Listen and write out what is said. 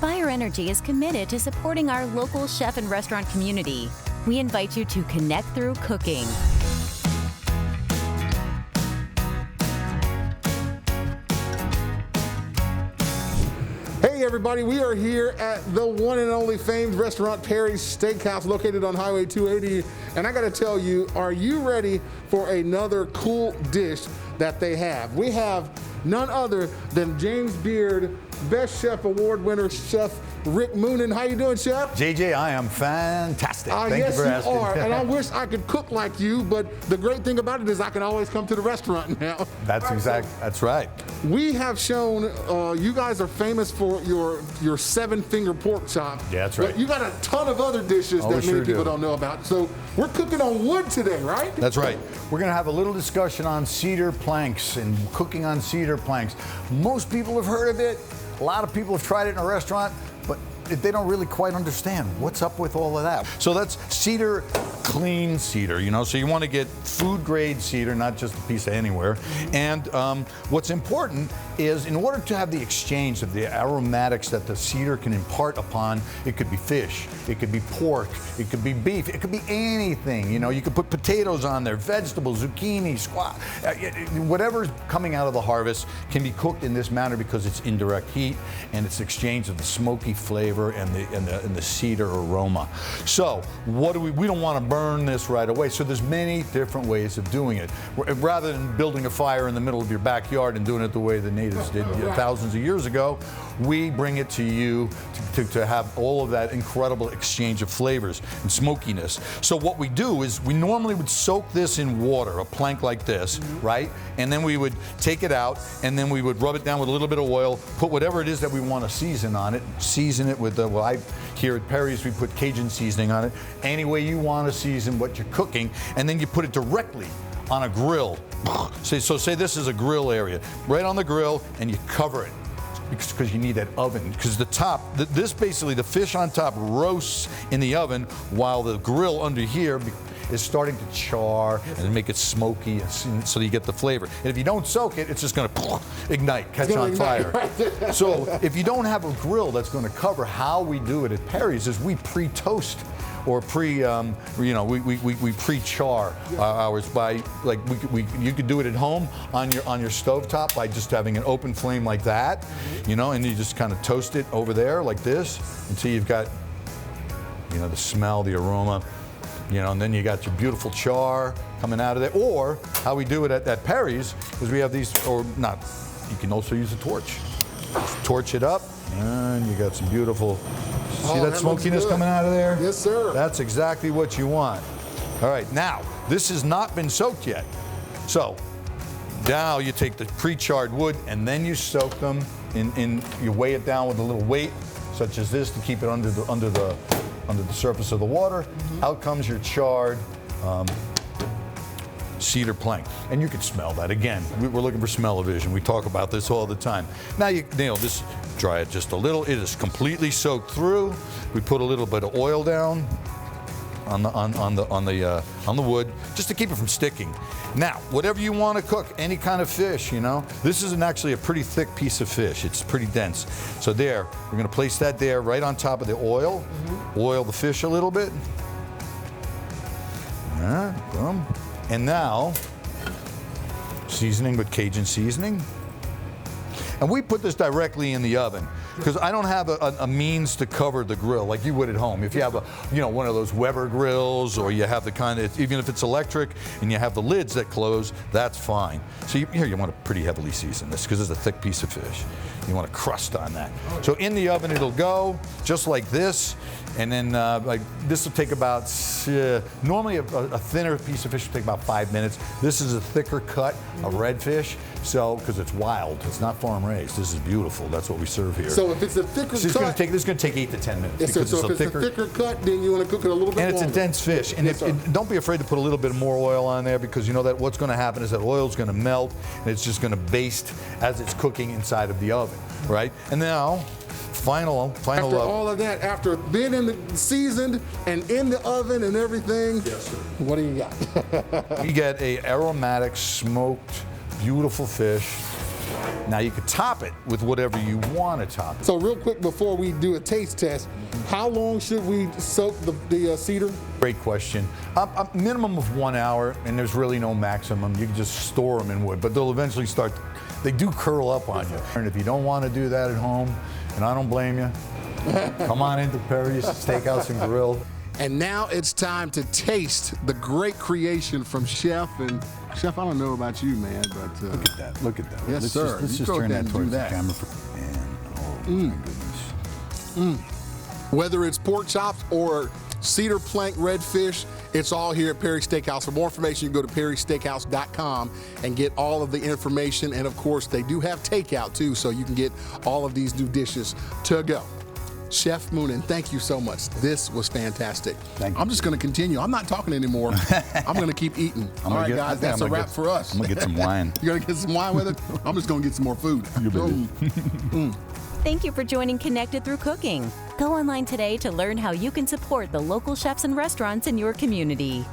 Inspire Energy is committed to supporting our local chef and restaurant community. We invite you to connect through cooking. Hey everybody, we are here at the one and only famed restaurant Perry's Steakhouse located on Highway 280. And I gotta tell you, are you ready for another cool dish that they have? We have none other than James Beard Best Chef Award winner, Chef Rick Moonen. How you doing, Chef? JJ, I am fantastic. Thank yes, you for asking. Are. And I wish I could cook like you, but the great thing about it is I can always come to the restaurant now. That's right. We have shown you guys are famous for your seven-finger pork chop. Yeah, that's right. But you got a ton of other dishes that many people don't know about. So we're cooking on wood today, right? That's right. We're going to have a little discussion on cedar planks and cooking on cedar planks. Most people have heard of it. A lot of people have tried it in a restaurant, but they don't really quite understand what's up with all of that. So that's cedar, clean cedar, you know, so you want to get food grade cedar, not just a piece of anywhere. And what's important is in order to have the exchange of the aromatics that the cedar can impart upon, it could be fish, it could be pork, it could be beef, it could be anything, you know, you could put potatoes on there, vegetables, zucchini, squash, whatever's coming out of the harvest can be cooked in this manner because it's indirect heat and it's exchange of the smoky flavor and the cedar aroma. So what do we don't want to burn this right away, so there's many different ways of doing it. Rather than building a fire in the middle of your backyard and doing it the way the natives did thousands of years ago, we bring it to you to have all of that incredible exchange of flavors and smokiness. So what we do is we normally would soak this in water, a plank like this, right? And then we would take it out and then we would rub it down with a little bit of oil, put whatever it is that we want to season on it, season it with here at Perry's we put Cajun seasoning on it, any way you want to season what you're cooking, and then you put it directly on a grill. So say this is a grill area, right on the grill, and you cover it because you need that oven. Because the top, this basically, the fish on top roasts in the oven while the grill under here is starting to char and make it smoky so you get the flavor. And if you don't soak it, it's just going to ignite, catch on fire. Right. So if you don't have a grill that's going to cover, how we do it at Perry's is we pre-toast or we pre-char ours by, like, you could do it at home on your stovetop by just having an open flame like that, you know, and you just kind of toast it over there like this until you've got, you know, the smell, the aroma, you know, and then you got your beautiful char coming out of there. Or how we do it at Perry's is we have these, or not, you can also use a torch. Just torch it up, and you got some beautiful, see that smokiness coming out of there? Yes, sir. That's exactly what you want. All right, now, this has not been soaked yet. So, now you take the pre-charred wood and then you soak them you weigh it down with a little weight, such as this, to keep it under the surface of the water. Out comes your charred cedar plank. And you can smell that. Again, we're looking for smell-o-vision. We talk about this all the time. Now you know, just dry it just a little. It is completely soaked through. We put a little bit of oil down on the wood just to keep it from sticking. Now, whatever you want to cook, any kind of fish, you know. This isn't actually a pretty thick piece of fish. It's pretty dense. So there, we're going to place that there right on top of the oil. Oil the fish a little bit. Boom. And now, seasoning with Cajun seasoning. And we put this directly in the oven because I don't have a means to cover the grill like you would at home. If you have one of those Weber grills, or you have the kind of, even if it's electric and you have the lids that close, that's fine. So here you want to pretty heavily season this because it's a thick piece of fish. You want a crust on that. So in the oven it'll go just like this, and then like this will take about, normally a thinner piece of fish will take about 5 minutes. This is a thicker cut, a redfish. So, because it's wild, it's not farm raised. This is beautiful. That's what we serve here. So if it's a thicker cut, this is going to take 8 to 10 minutes. Yes, so if it's a thicker cut, then you want to cook it a little bit longer. And it's a dense fish. And yes, don't be afraid to put a little bit more oil on there, because you know that what's going to happen is that oil is going to melt and it's just going to baste as it's cooking inside of the oven, right? And now, final. After all of that, after being seasoned and in the oven and everything, yes, sir. What do you got? We get a aromatic, smoked, beautiful fish. Now you could top it with whatever you want to top it. So real quick before we do a taste test, how long should we soak the cedar? Great question. A minimum of 1 hour, and there's really no maximum. You can just store them in wood, but they'll eventually start, they do curl up on you. And if you don't want to do that at home, and I don't blame you, come on into Perry's Steakhouse and Grill. And now it's time to taste the great creation from Chef. And Chef, I don't know about you, man, but Look at that. Look at that. Yes, sir. Let's just turn that towards the camera. And, oh my goodness. whether it's pork chops or cedar plank redfish, it's all here at Perry's Steakhouse. For more information, you can go to perrysteakhouse.com and get all of the information. And of course, they do have takeout too, so you can get all of these new dishes to go. Chef Moonen, thank you so much. This was fantastic. Thank you. I'm just going to continue. I'm not talking anymore. I'm going to keep eating. All right, guys, that's a wrap for us. I'm going to get some wine. You're going to get some wine with it? I'm just going to get some more food. Thank you for joining Connected Through Cooking. Go online today to learn how you can support the local chefs and restaurants in your community.